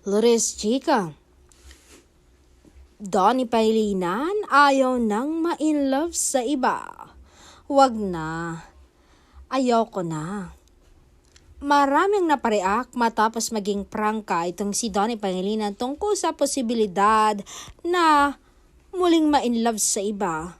Lourdes Chica, Donnie Pangilinan ayaw nang ma-inlove sa iba. Wag na. Ayoko na. Maraming napareact matapos maging prangka itong si Donnie Pangilinan tungkol sa posibilidad na muling ma-inlove sa iba.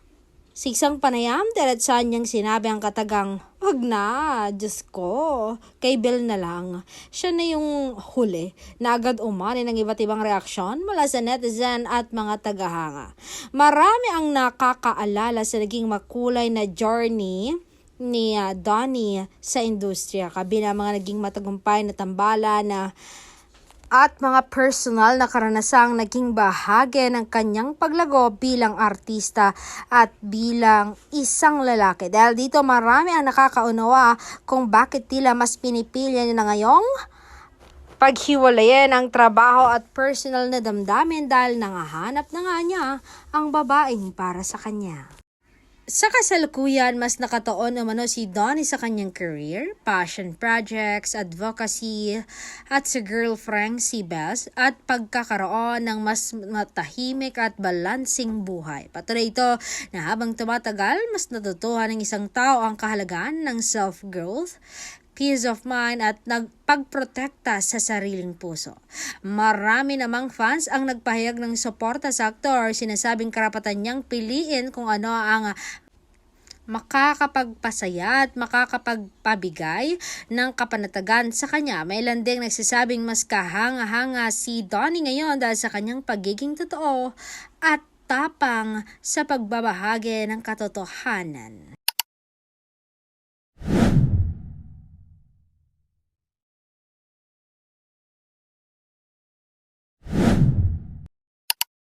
Sa isang panayam, diretsahan niyang sinabi ang katagang, wag na, Diyos ko, kay Bel na lang. Siya na yung huli na agad umani ng iba't ibang reaksyon mula sa netizen at mga tagahanga. Marami ang nakakaalala sa naging makulay na journey ni Donnie sa industriya, kabila mga naging matagumpay na tambalan at mga personal na karanasang naging bahagi ng kanyang paglago bilang artista at bilang isang lalaki. Dahil dito marami ang nakakaunawa kung bakit tila mas pinipili niya na ngayong paghiwalayin ang trabaho at personal na damdamin dahil nangahanap na nga niya ang babaeng para sa kanya. Sa kasalukuyan, mas nakataon umano si Donnie sa kanyang career, passion projects, advocacy, at sa girlfriend si Bess at pagkakaroon ng mas matahimik at balansing buhay. Patuloy ito na habang tumatagal, mas natutuhan ng isang tao ang kahalagaan ng self-growth, peace of mind at pagprotekta sa sariling puso. Marami namang fans ang nagpahayag ng suporta sa aktor, sinasabing karapatan niyang piliin kung ano ang makakapagpasaya at makakapagpabigay ng kapanatagan sa kanya. May ilan ding nagsasabing mas kahanga-hanga si Donnie ngayon dahil sa kanyang pagiging totoo at tapang sa pagbabahagi ng katotohanan.